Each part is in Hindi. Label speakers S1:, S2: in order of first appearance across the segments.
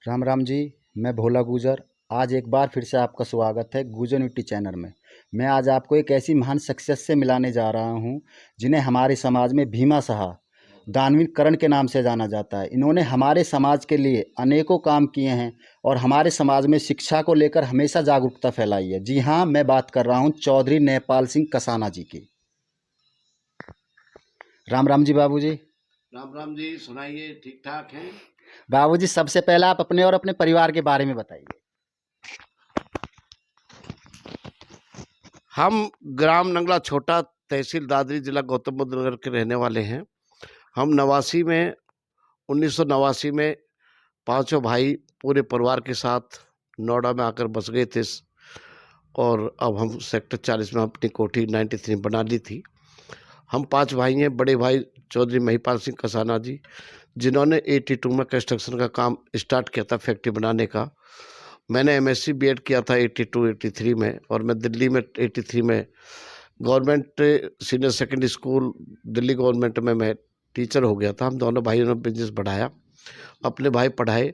S1: राम राम जी। मैं भोला गुजर। आज एक बार फिर से आपका स्वागत है गुजर यूटी चैनल में। मैं आज आपको एक ऐसी महान शख्सियत से मिलाने जा रहा हूं जिन्हें हमारे समाज में भीमा साह दानवीर करण के नाम से जाना जाता है। इन्होंने हमारे समाज के लिए अनेकों काम किए हैं और हमारे समाज में शिक्षा को लेकर हमेशा जागरूकता फैलाई है। जी हाँ, मैं बात कर रहा हूँ चौधरी नेपाल सिंह कसाना जी की। राम राम जी बाबूजी।
S2: राम राम जी, सुनाइए। ठीक ठाक हैं।
S1: बाबूजी, सबसे पहला आप अपने और अपने परिवार के बारे में बताइए।
S2: हम ग्राम नंगला छोटा, तहसील दादरी, जिला गौतम बुद्ध नगर के रहने वाले हैं। हम 1989 में पांचों भाई पूरे परिवार के साथ नोएडा में आकर बस गए थे। और अब हम सेक्टर 40 में अपनी कोठी 93 बना ली थी। हम पांच भाई हैं। बड़े भाई चौधरी महिपाल सिंह कसाना जी, जिन्होंने 82 में कंस्ट्रक्शन का काम स्टार्ट किया था, फैक्ट्री बनाने का। मैंने एमएससी बीएड किया था 82-83 में, और मैं दिल्ली में 83 में government senior secondary school Delhi government में मैं टीचर हो गया था। हम दोनों भाइयों ने बिजनेस बढ़ाया, अपने भाई पढ़ाए।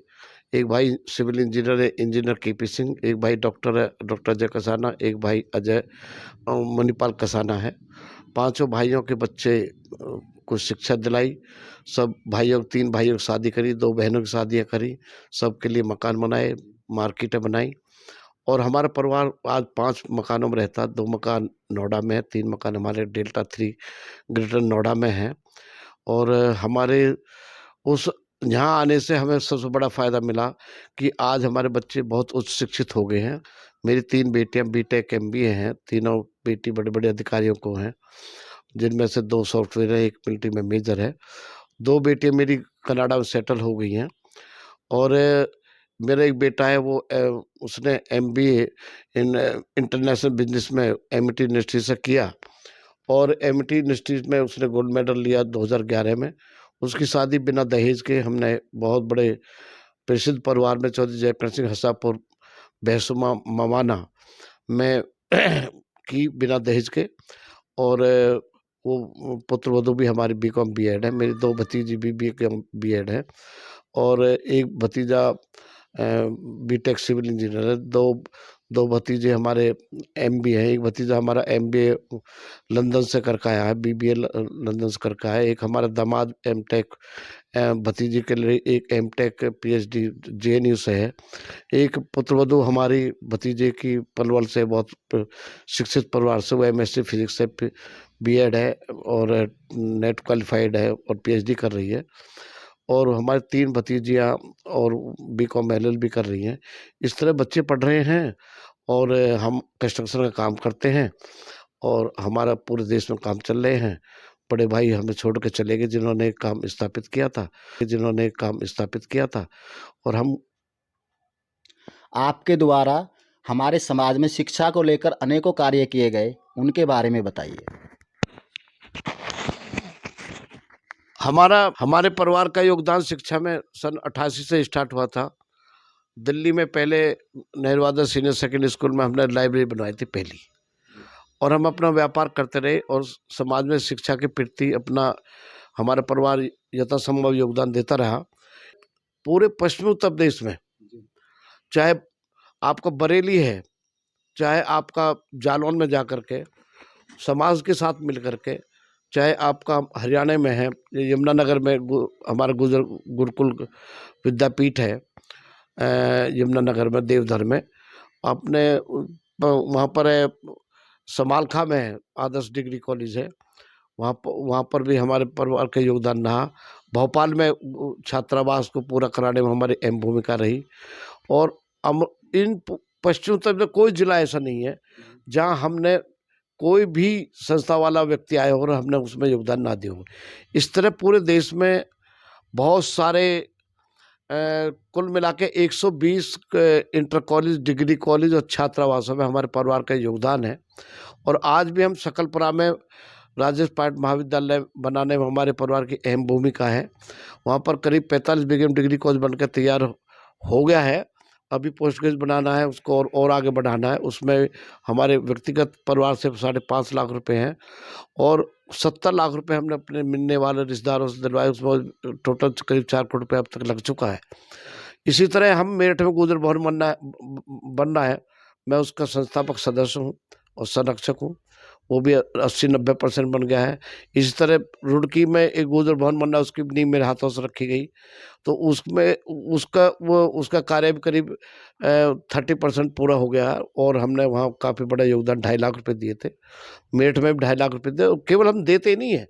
S2: एक भाई सिविल इंजीनियर है, इंजीनियर केपी सिंह। एक भाई डॉक्टर है, डॉक्टर अजय कसाना। एक भाई अजय मणिपाल कसाना है। पांचों भाइयों के बच्चे को शिक्षा दिलाई। सब भाइयों, 3 भाइयों की शादी करी, 2 बहनों की शादियाँ करी, सबके लिए मकान बनाए, मार्केटें बनाई। और हमारा परिवार आज 5 मकानों में रहता है। 2 मकान नोएडा में है, 3 मकान हमारे डेल्टा 3 ग्रेटर नोएडा में हैं। और हमारे उस यहाँ आने से हमें सबसे बड़ा फ़ायदा मिला कि आज हमारे बच्चे बहुत उच्च शिक्षित हो गए हैं। मेरी 3 बेटियां बीटेक एमबीए हैं। तीनों बेटी बड़े बड़े अधिकारियों को हैं, जिनमें से 2 सॉफ्टवेयर है, 1 मिलिट्री में मेजर है। 2 बेटियां मेरी कनाडा में सेटल हो गई हैं। और मेरा एक बेटा है, वो उसने एमबीए इन इंटरनेशनल बिजनेस में एमिटी यूनिवर्सिटी से किया, और एमिटी यूनिवर्सिटी में उसने गोल्ड मेडल लिया 2011 में। उसकी शादी बिना दहेज के हमने बहुत बड़े प्रसिद्ध परिवार में, चौधरी जयकरण सिंह हसापुर बहसुमा मवाना में की, बिना दहेज के। और वो पुत्र वधू भी हमारी बीकॉम बीएड है। मेरी 2 भतीजी भी बीकॉम बीएड है, और एक भतीजा बीटेक सिविल इंजीनियर है। दो भतीजे हमारे एमबीए हैं। एक भतीजा हमारा एमबीए लंदन से करके आया है, बीबीए लंदन से करके आया है। एक हमारा दामाद एमटेक, भतीजी के लिए एक एमटेक पीएचडी जेएनयू से है। एक पुत्रवधू हमारी भतीजे की पलवल से, बहुत शिक्षित परिवार से, वो एमएससी फिजिक्स से बीएड है और नेट क्वालिफाइड है और पीएचडी कर रही है। और हमारी 3 भतीजियाँ और बीकॉम एलएलबी कर रही हैं। इस तरह बच्चे पढ़ रहे हैं, और हम कंस्ट्रक्शन का काम करते हैं, और हमारा पूरे देश में काम चल रहे हैं। बड़े भाई हमें छोड़ के चले गए, जिन्होंने एक काम स्थापित किया था। और हम
S1: आपके द्वारा हमारे समाज में शिक्षा को लेकर अनेकों कार्य किए गए, उनके बारे में बताइए।
S2: हमारे परिवार का योगदान शिक्षा में सन 88 से स्टार्ट हुआ था। दिल्ली में पहले नेहरूवादा सीनियर सेकेंडरी स्कूल में हमने लाइब्रेरी बनवाई थी पहली, और हम अपना व्यापार करते रहे, और समाज में शिक्षा के प्रति अपना हमारा परिवार यथासंभव योगदान देता रहा। पूरे पश्चिमी उत्तर प्रदेश में, चाहे आपका बरेली है, चाहे आपका जालौन में जा कर के समाज के साथ मिल कर के, चाहे आपका हरियाणा में है, यमुनानगर में हमारा गुरुकुल विद्यापीठ है, यमुनानगर में देवधर में। आपने वहाँ पर है, समालखा में है, आदर्श डिग्री कॉलेज है, वहाँ पर भी हमारे परिवार का योगदान रहा। भोपाल में छात्रावास को पूरा कराने में हमारी अहम भूमिका रही। और इन पश्चिम उत्तर में कोई जिला ऐसा नहीं है जहाँ हमने कोई भी संस्था वाला व्यक्ति आया हो और हमने उसमें योगदान ना दिया हो। इस तरह पूरे देश में बहुत सारे कुल मिला के 120 इंटर कॉलेज, डिग्री कॉलेज और छात्रावासों में हमारे परिवार का योगदान है। और आज भी हम सकलपुरा में राजेश पाठ महाविद्यालय बनाने में हमारे परिवार की अहम भूमिका है। वहाँ पर करीब 45 बीघे डिग्री कॉलेज बनकर तैयार हो गया है। अभी पोस्ट ग्रेजुएट बनाना है उसको, और आगे बढ़ाना है। उसमें हमारे व्यक्तिगत परिवार से 5.5 लाख रुपए हैं, और 70 लाख रुपए हमने अपने मिलने वाले रिश्तेदारों से दिलवाए। उसमें टोटल करीब 4 करोड़ रुपये अब तक लग चुका है। इसी तरह हम मेरठ में गुर्जर भवन बन रहा है, मैं उसका संस्थापक सदस्य हूँ और संरक्षक हूँ। वो भी 80-90% बन गया है। इसी तरह रुड़की में एक गुर्जर भवन बन रहा है, उसकी नींव मेरे हाथों से रखी गई। तो उसमें उसका कार्य भी करीब 30% पूरा हो गया है और हमने वहाँ काफ़ी बड़ा योगदान 2.5 लाख रुपए दिए थे। मेरठ में भी 2.5 लाख रुपए दिए। केवल हम देते नहीं है,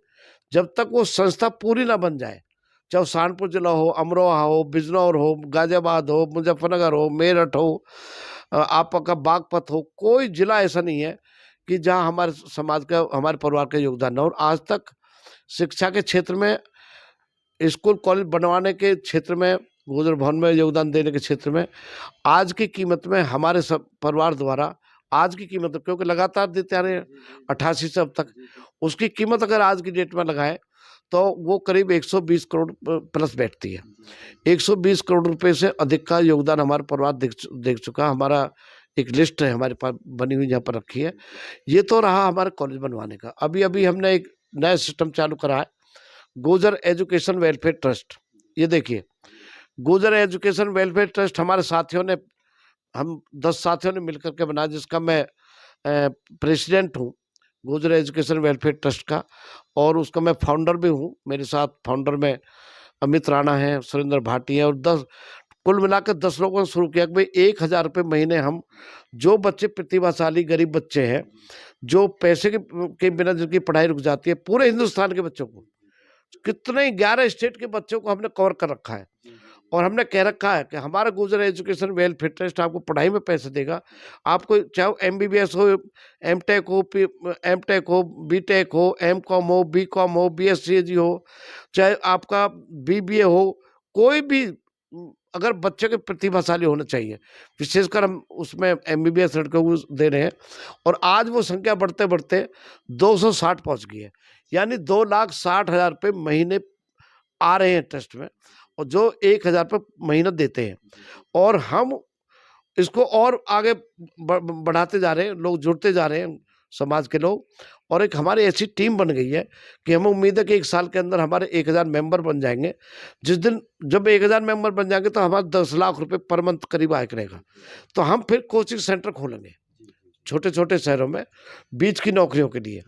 S2: जब तक वो संस्था पूरी ना बन जाए, चाहे सहारनपुर जिला हो, अमरोहा हो, बिजनौर हो, गाजियाबाद हो, मुजफ्फरनगर हो, मेरठ हो, आपका बागपत हो, कोई जिला ऐसा नहीं है कि जहाँ हमारे समाज का, हमारे परिवार का योगदान न हो। और आज तक शिक्षा के क्षेत्र में, स्कूल कॉलेज बनवाने के क्षेत्र में, गुर्जर भवन में योगदान देने के क्षेत्र में आज की कीमत में हमारे सब परिवार द्वारा, आज की कीमत, क्योंकि लगातार देते आ रहे हैं 88 से अब तक, उसकी कीमत अगर आज की डेट में लगाएं तो वो करीब 120 करोड़ प्लस बैठती है। 120 करोड़ रुपए से अधिक का योगदान हमारा परिवार देख चुका। हमारा एक लिस्ट है हमारे पास बनी हुई, यहाँ पर रखी है। ये तो रहा हमारे कॉलेज बनवाने का। अभी अभी हमने एक नया सिस्टम चालू करा है, गुर्जर एजुकेशन वेलफेयर ट्रस्ट। ये देखिए, गुर्जर एजुकेशन वेलफेयर ट्रस्ट हमारे साथियों ने, हम 10 साथियों ने मिलकर के बनाया, जिसका मैं प्रेसिडेंट हूँ गुर्जर एजुकेशन वेलफेयर ट्रस्ट का, और उसका मैं फाउंडर भी हूँ। मेरे साथ फाउंडर में अमित राणा है, सुरेंद्र भाटी है, और 10 कुल मिलाकर 10 लोगों ने शुरू किया कि भाई 1000 रुपये महीने हम, जो बच्चे प्रतिभाशाली गरीब बच्चे हैं, जो पैसे के बिना जिनकी पढ़ाई रुक जाती है, पूरे हिंदुस्तान के बच्चों को, कितने 11 स्टेट के बच्चों को हमने कवर कर रखा है। और हमने कह रखा है कि हमारा गुर्जर एजुकेशन वेलफेयर ट्रस्ट आपको पढ़ाई में पैसे देगा। आपको चाहे MBBS हो, एमटेक हो, बीटेक हो, MCOM हो, BCOM हो, BSc हो, चाहे आपका BBA हो, कोई भी अगर बच्चे के प्रतिभाशाली होना चाहिए, विशेषकर हम उसमें MBBS लड़कों को दे रहे हैं। और आज वो संख्या बढ़ते बढ़ते 260 पहुंच गई है, यानी 2,60,000 रुपये महीने आ रहे हैं ट्रस्ट में, और जो 1,000 रुपये महीना देते हैं। और हम इसको और आगे बढ़ाते जा रहे हैं, लोग जुड़ते जा रहे हैं, समाज के लोग। और एक हमारी ऐसी टीम बन गई है कि हमें उम्मीद है कि 1 साल के अंदर हमारे 1,000 मेंबर बन जाएंगे। जिस दिन जब 1,000 मेंबर बन जाएंगे तो हमारा 10 लाख रुपए पर मंथ करीब आय करेगा। तो हम फिर कोचिंग सेंटर खोलेंगे छोटे छोटे शहरों में, बीच की नौकरियों के लिए।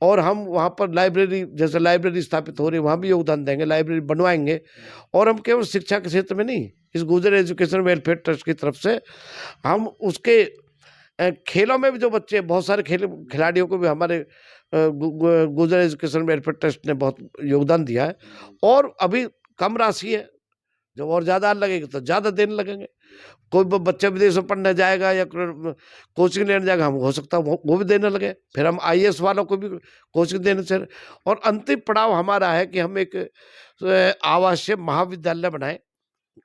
S2: और हम वहाँ पर लाइब्रेरी, जैसे लाइब्रेरी स्थापित हो रही है, वहाँ भी योगदान देंगे, लाइब्रेरी बनवाएंगे। और हम केवल शिक्षा के क्षेत्र में नहीं, इस गुर्जर एजुकेशन वेलफेयर ट्रस्ट की तरफ से हम उसके खेलों में भी, जो बच्चे, बहुत सारे खिलाड़ियों को भी हमारे गुर्जर एजुकेशन वेलफेयर ट्रस्ट ने बहुत योगदान दिया है। और अभी कम राशि है, जब और ज़्यादा लगेगी तो ज़्यादा देने लगेंगे। कोई बच्चा विदेश में पढ़ने जाएगा या कोचिंग लेने जाएगा, हम हो सकता है वो भी देने लगे। फिर हम IAS वालों को भी कोचिंग देने से। और अंतिम पड़ाव हमारा है कि हम एक आवासीय महाविद्यालय बनाएं,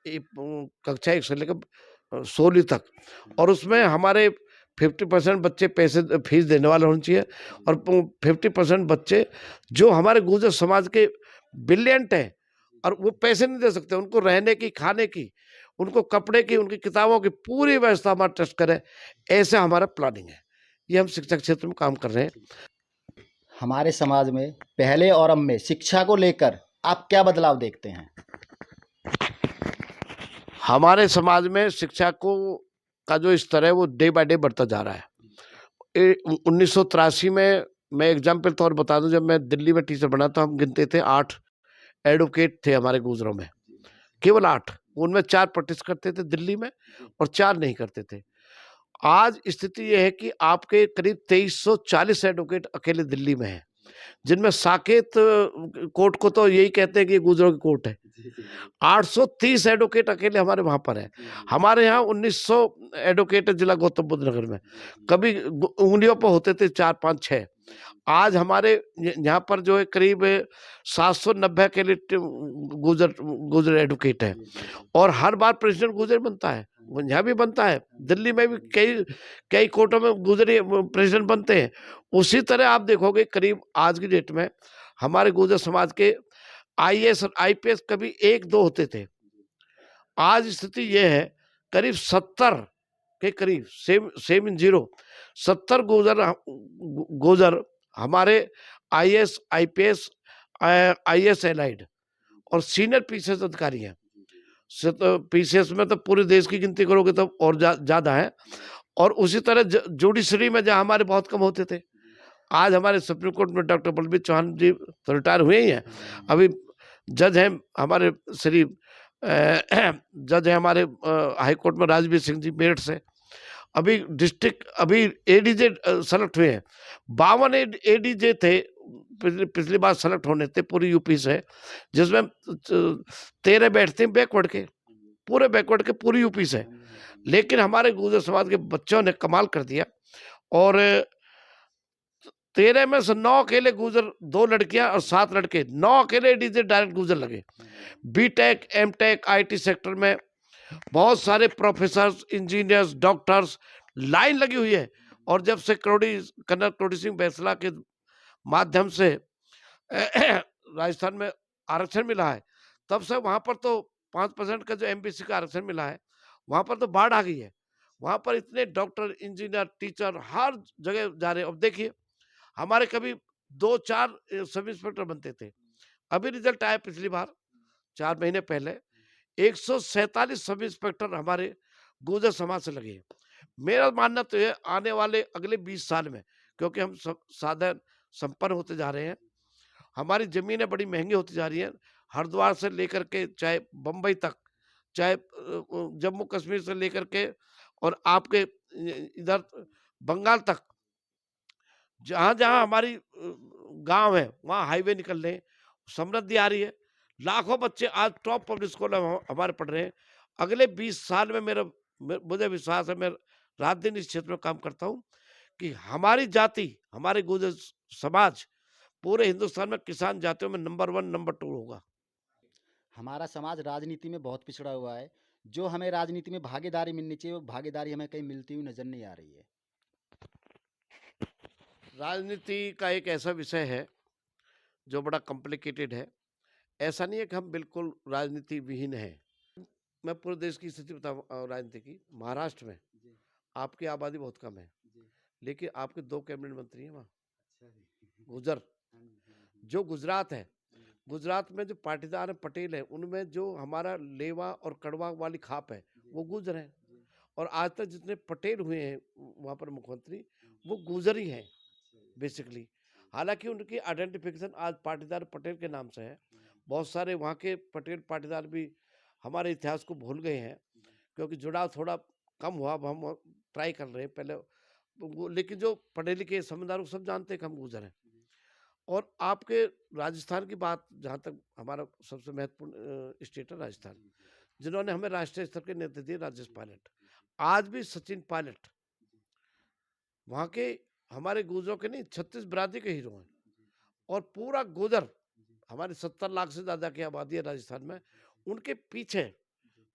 S2: कक्षा 1 से लेकर 16वीं तक। और उसमें हमारे 50% बच्चे पैसे फीस देने वाले होने चाहिए, और 50% बच्चे जो हमारे गुर्जर समाज के ब्रिलियंट हैं, और वो पैसे नहीं दे सकते, उनको रहने की, खाने की, उनको कपड़े की, उनकी किताबों की पूरी व्यवस्था हमारा ट्रस्ट करे। ऐसा हमारा प्लानिंग है। ये हम शिक्षा क्षेत्र में काम कर रहे हैं।
S1: हमारे समाज में पहले और अब में शिक्षा को लेकर आप क्या बदलाव देखते हैं?
S2: हमारे समाज में शिक्षा का जो स्तर है वो डे बाय डे बढ़ता जा रहा है। 1983 में, मैं एग्जाम्पल तौर बता दूं, जब मैं दिल्ली में टीचर बना था, हम गिनते थे 8 एडवोकेट थे हमारे गुर्जरों में, केवल 8। उनमें 4 प्रैक्टिस करते थे दिल्ली में और 4 नहीं करते थे। आज स्थिति यह है कि आपके करीब 2340 एडवोकेट अकेले दिल्ली में हैं, जिनमें साकेत कोर्ट को तो यही कहते हैं कि ये गुर्जरों की कोर्ट है। 830 एडवोकेट अकेले हमारे वहां पर है। हमारे यहाँ 1900 एडवोकेट है जिला गौतम बुद्ध नगर में। कभी उंगलियों पर होते थे 4, 5, 6। आज हमारे यहाँ पर जो है करीब 790 के लिए गुर्जर एडवोकेट है। और हर बार प्रेसिडेंट गुर्जर बनता है, यहाँ भी बनता है, दिल्ली में भी कई कोर्टों में गुर्जर प्रेसिडेंट बनते हैं। उसी तरह आप देखोगे करीब आज की डेट में हमारे गुर्जर समाज के IAS और IPS कभी 1-2 होते थे। आज स्थिति यह है करीब 70 के करीब, 70 गुर्जर हमारे IAS, IPS, IAS एलाइड और सीनियर PCS अधिकारी हैं। पीसीएस में तो पूरे देश की गिनती करोगे तो और ज़्यादा है। और उसी तरह जुडिशरी में जहाँ हमारे बहुत कम होते थे, आज हमारे सुप्रीम कोर्ट में डॉक्टर बलबीर चौहान जी तो रिटायर हुए ही हैं, अभी जज हैं हमारे श्री जज हैं हमारे हाई कोर्ट में राजवीर सिंह जी मेरठ से। अभी डिस्ट्रिक्ट अभी एडीजे सेलेक्ट हुए हैं, 52 एडीजे थे पिछली बार सेलेक्ट होने थे पूरी यूपी से, जिसमें 13 बैठते हैं बैकवर्ड के, पूरे बैकवर्ड के पूरी यूपी से। लेकिन हमारे गुर्जर समाज के बच्चों ने कमाल कर दिया और 13 में से 9 अकेले गुर्जर, 2 लड़कियां और 7 लड़के, 9 अकेले डीजे डायरेक्ट गुर्जर लगे। बीटेक एमटेक आईटी सेक्टर में बहुत सारे प्रोफेसर इंजीनियर्स डॉक्टर्स लाइन लगी हुई है। और जब से कर्नल करोड़ी सिंह बैसला के माध्यम से राजस्थान में आरक्षण मिला है, तब से वहां पर तो 5% का जो एमबीसी का आरक्षण मिला है, वहां पर तो बाढ़ आ गई है। वहां पर इतने डॉक्टर इंजीनियर टीचर हर जगह जा रहे हैं। अब देखिए हमारे कभी 2-4 सब इंस्पेक्टर बनते थे, अभी रिजल्ट आया पिछली बार 4 महीने पहले 147 सब इंस्पेक्टर हमारे गुर्जर समाज से लगे हैं। मेरा मानना तो है आने वाले अगले 20 साल में, क्योंकि हम सब साधन संपन्न होते जा रहे हैं, हमारी जमीनें बड़ी महंगी होती जा रही हैं, हरिद्वार से लेकर के चाहे बम्बई तक, चाहे जम्मू कश्मीर से लेकर के और आपके इधर बंगाल तक, जहाँ जहाँ हमारी गांव है वहाँ हाईवे निकल रहे हैं, समृद्धि आ रही है। लाखों बच्चे आज टॉप पब्लिक स्कूल में हमारे पढ़ रहे हैं। अगले 20 साल में मुझे विश्वास है, मैं रात दिन इस क्षेत्र में काम करता हूँ कि हमारी जाति, हमारे गुर्जर समाज पूरे हिंदुस्तान में किसान जातियों में नंबर 1 नंबर 2 होगा।
S1: हमारा समाज राजनीति में बहुत पिछड़ा हुआ है। जो हमें राजनीति में भागीदारी मिलनी चाहिए, वो भागीदारी हमें कहीं मिलती हुई नज़र नहीं आ रही है।
S2: राजनीति का एक ऐसा विषय है जो बड़ा कॉम्प्लिकेटेड है। ऐसा नहीं है कि हम बिल्कुल राजनीति विहीन हैं। मैं पूरे देश की स्थिति बताऊँ राजनीति की। महाराष्ट्र में आपकी आबादी बहुत कम है, लेकिन आपके 2 कैबिनेट मंत्री हैं वहाँ, गुर्जर। जो गुजरात है, गुजरात में जो पाटीदार है, पटेल है, उनमें जो हमारा लेवा और कड़वा वाली खाप है, वो गुर्जर है। और आज तक जितने पटेल हुए हैं वहाँ पर मुख्यमंत्री, वो गुर्जर ही हैं बेसिकली। हालांकि उनकी आइडेंटिफिकेशन आज पाटीदार पटेल के नाम से है। बहुत सारे वहाँ के पटेल पाटीदार भी हमारे इतिहास को भूल गए हैं, क्योंकि जुड़ाव थोड़ा कम हुआ। अब हम ट्राई कर रहे हैं पहले लेकिन जो पढ़े लिखे समझदार सब जानते हैं कि हम गुर्जर हैं। और आपके राजस्थान की बात, जहाँ तक हमारा सबसे महत्वपूर्ण स्टेट है राजस्थान, जिन्होंने हमें राष्ट्रीय स्तर के नेता दिए, राजेश पायलट, आज भी सचिन पायलट वहाँ के हमारे गुर्जरों के नहीं, 36 बिरादरी के हीरो हैं। और पूरा गुर्जर, हमारी 70 लाख से ज्यादा की आबादी है राजस्थान में, उनके पीछे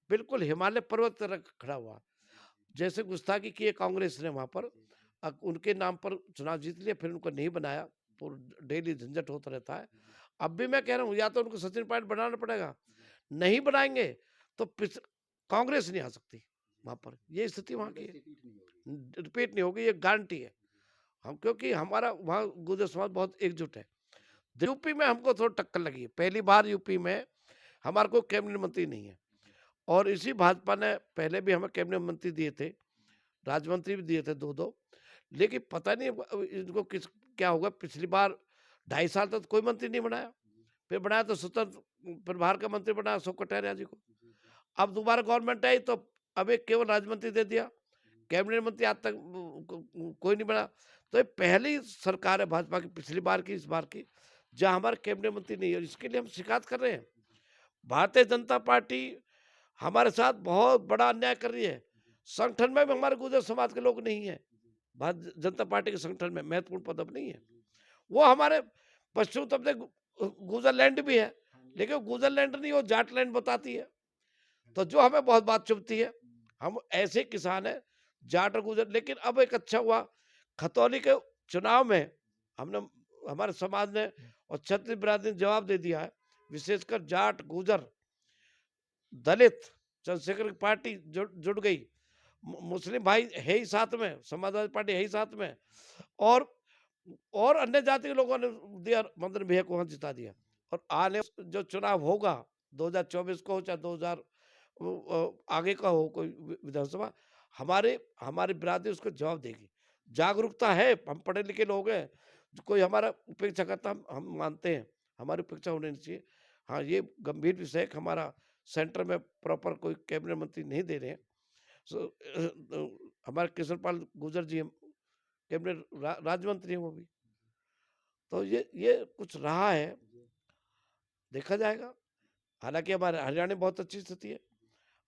S2: बिल्कुल हिमालय पर्वत तरह खड़ा हुआ। जैसे गुस्ताखी की कांग्रेस ने वहां पर, उनके नाम पर चुनाव जीत लिया, फिर उनको नहीं बनाया, तो डेली झंझट होता रहता है। अब भी मैं कह रहा हूँ या तो उनको सचिन पायलट बनाना पड़ेगा, नहीं बनाएंगे तो कांग्रेस नहीं आ सकती वहां पर। ये स्थिति वहां की रिपीट नहीं होगी, ये गारंटी है। हम क्योंकि हमारा वहाँ गुर्जर समाज बहुत एकजुट है। यूपी में हमको थोड़ी टक्कर लगी है, पहली बार यूपी में हमारे को कैबिनेट मंत्री नहीं है। और इसी भाजपा ने पहले भी हमें कैबिनेट मंत्री दिए थे, राज्य मंत्री भी दिए थे 2-2, लेकिन पता नहीं इनको क्या होगा। पिछली बार 2.5 साल तक कोई मंत्री नहीं बनाया, फिर बनाया तो स्वतंत्र प्रभार का मंत्री बनाया अशोक कटारिया जी को। अब दोबारा गवर्नमेंट आई तो अब एक केवल राज्य मंत्री दे दिया, कैबिनेट मंत्री आज तक कोई नहीं बना। तो ये पहली सरकार है भाजपा की, पिछली बार की, इस बार की, जहां हमारे कैबिनेट मंत्री नहीं है। इसके लिए हम शिकायत कर रहे हैं। भारतीय जनता पार्टी हमारे साथ बहुत बड़ा अन्याय कर रही है। संगठन में भी हमारे गुर्जर समाज के लोग नहीं है, भारतीय जनता पार्टी के संगठन में महत्वपूर्ण पद अब नहीं है। वो हमारे पश्चिम तबले गुजरलैंड भी है, लेकिन गुजरलैंड नहीं, वो जाटलैंड बताती है। तो जो हमें बहुत बात चुभती है, हम ऐसे किसान है जाट और गुजर। लेकिन अब एक अच्छा हुआ, खतौली के चुनाव में हमने, हमारे समाज ने और क्षत्रिय बिरादरी ने जवाब दे दिया है, विशेषकर जाट गुजर दलित चंद्रशेखर की पार्टी जुड़ गई, मुस्लिम भाई है ही साथ में, समाजवादी पार्टी है ही साथ में, और अन्य जाति के लोगों ने दिया, मदन भैया को वहां जिता दिया। और आने जो चुनाव होगा 2024 को, चाहे आगे का हो कोई विधानसभा, हमारे हमारी बिरादरी उसको जवाब देगी। जागरूकता है, हम पढ़े लिखे लोग हैं, जो कोई हमारा उपेक्षा करता हम मानते हैं, हमारी उपेक्षा होनी नहीं चाहिए। हाँ, ये गंभीर विषय है कि हमारा सेंटर में प्रॉपर कोई कैबिनेट मंत्री नहीं दे रहे हैं। सो हमारे कृष्णपाल गुर्जर जी हम कैबिनेट राज्य मंत्री हैं वो भी। तो ये कुछ रहा है, देखा जाएगा। हालाँकि हमारे हरियाणा में बहुत अच्छी स्थिति है।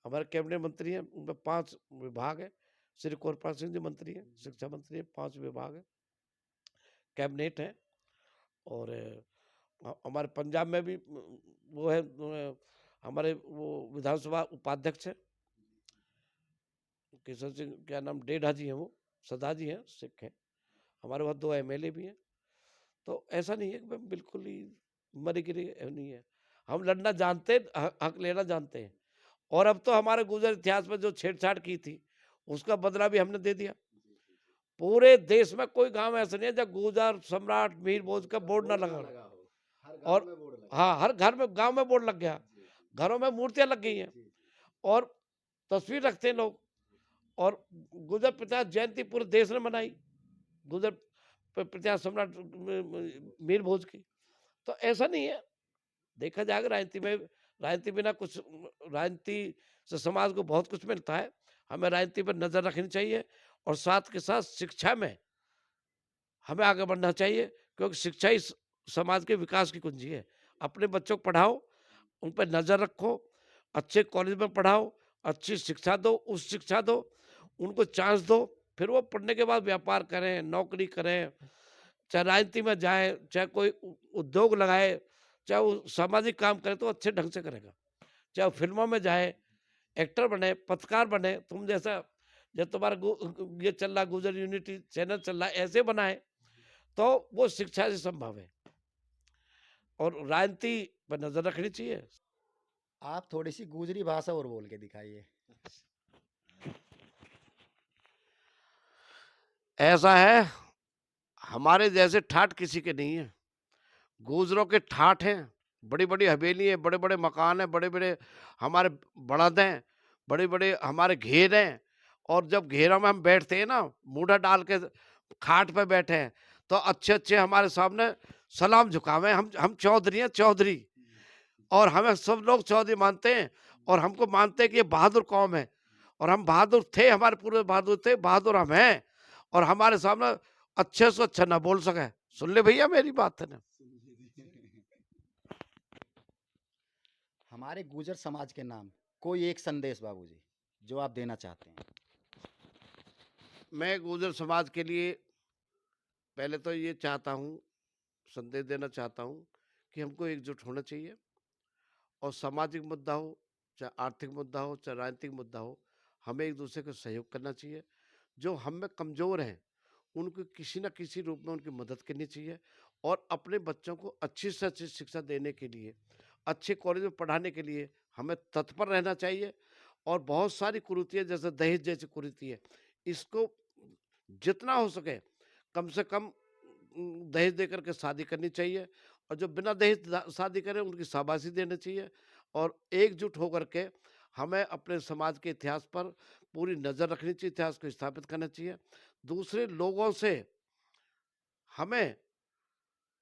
S2: हमारे कैबिनेट मंत्री हैं, उनमें 5 विभाग हैं। श्री कृपाल सिंह जी मंत्री हैं, शिक्षा मंत्री हैं, 5 विभाग हैं, कैबिनेट है। और हमारे पंजाब में भी वो है, हमारे वो विधानसभा उपाध्यक्ष हैं, किशन सिंह क्या नाम, डेढ़ा जी हैं वो, सदा जी हैं, सिख हैं। हमारे वहाँ 2 एमएलए भी हैं। तो ऐसा नहीं है कि मैं बिल्कुल ही मरी-गिरी नहीं है। हम लड़ना जानते हैं, हक लेना जानते हैं। और अब तो हमारे गुजर इतिहास में जो छेड़छाड़ की थी, उसका बदला भी हमने दे दिया। पूरे देश में कोई गाँव ऐसा नहीं है जहाँ गुर्जर सम्राट मीर भोज का बोर्ड ना लगा हो। और हाँ, हर घर में गाँव में बोर्ड लग गया। घरों में मूर्तियाँ लग गई हैं और तस्वीर रखते हैं लोग। और गुर्जर प्रजात जयंती पूरे देश ने मनाई, गुर्जर प्रजात सम्राट मीर भोज की। तो ऐसा नहीं है, देखा जाएगा राजनीति में, राजनीति बिना कुछ, राजनीति से समाज को बहुत कुछ मिलता है। हमें राजनीति पर नज़र रखनी चाहिए और साथ के साथ शिक्षा में हमें आगे बढ़ना चाहिए, क्योंकि शिक्षा ही समाज के विकास की कुंजी है। अपने बच्चों को पढ़ाओ, उन पर नज़र रखो, अच्छे कॉलेज में पढ़ाओ, अच्छी शिक्षा दो, उच्च शिक्षा दो, उनको चांस दो, फिर वो पढ़ने के बाद व्यापार करें, नौकरी करें, चाहे राजनीति में जाए, चाहे कोई उद्योग लगाए, चाहे वो सामाजिक काम करे तो अच्छे ढंग से करेगा। चाहे वो फिल्मों में जाए, एक्टर बने, पत्रकार बने, तुम जैसा, जब तुम्हारा ये चल रहा गुजर यूनिटी चैनल चल रहा है, ऐसे बनाए तो वो शिक्षा से संभव है। और राजनीति पर नजर रखनी चाहिए।
S1: आप थोड़ी सी गुजरी भाषा और बोल के दिखाइए।
S2: ऐसा है, हमारे जैसे ठाठ किसी के नहीं है। गुजरों के ठाठ हैं, बड़ी बड़ी हवेली है, बड़े बड़े मकान है, बड़े बड़े हमारे बड़द हैं, बड़े बड़े हमारे घेर हैं। और जब घेरों में हम बैठते हैं ना, मूढ़ा डाल के खाट पे बैठे हैं, तो अच्छे अच्छे हमारे सामने सलाम झुकावे। हम चौधरी हैं, चौधरी। और हमें सब लोग चौधरी मानते हैं और हमको मानते हैं कि ये बहादुर कौम है। और हम बहादुर थे, हमारे पूरे बहादुर थे, बहादुर हम हैं। और हमारे सामने अच्छे से अच्छा ना बोल सके। सुन ले भैया मेरी बात है ना।
S1: हमारे गुजर समाज के नाम कोई एक संदेश बाबूजी जो आप देना चाहते हैं।
S2: मैं गुर्जर समाज के लिए पहले तो ये चाहता हूँ, संदेश देना चाहता हूँ कि हमको एकजुट होना चाहिए। और सामाजिक मुद्दा हो, चाहे आर्थिक मुद्दा हो, चाहे राजनीतिक मुद्दा हो, हमें एक दूसरे को सहयोग करना चाहिए। जो हम में कमज़ोर हैं, उनको किसी न किसी रूप में उनकी मदद करनी चाहिए। और अपने बच्चों को अच्छी से अच्छी शिक्षा देने के लिए, अच्छे कॉलेज में पढ़ाने के लिए हमें तत्पर रहना चाहिए। और बहुत सारी कुरीतियाँ, जैसे दहेज जैसी कुरीति है, इसको जितना हो सके कम से कम दहेज देकर के शादी करनी चाहिए। और जो बिना दहेज शादी करें उनकी शाबाशी देनी चाहिए। और एकजुट होकर के हमें अपने समाज के इतिहास पर पूरी नज़र रखनी चाहिए, इतिहास को स्थापित करना चाहिए। दूसरे लोगों से हमें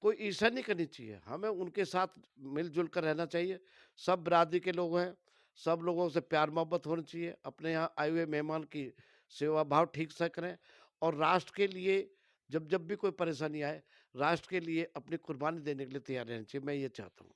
S2: कोई ईर्ष्या नहीं करनी चाहिए, हमें उनके साथ मिलजुल कर रहना चाहिए। सब बिरादरी के लोग हैं, सब लोगों से प्यार मोहब्बत होनी चाहिए। अपने यहाँ आए हुए मेहमान की सेवा भाव ठीक से करें। और राष्ट्र के लिए जब जब भी कोई परेशानी आए, राष्ट्र के लिए अपनी कुर्बानी देने के लिए तैयार रहना चाहिए। मैं ये चाहता हूँ।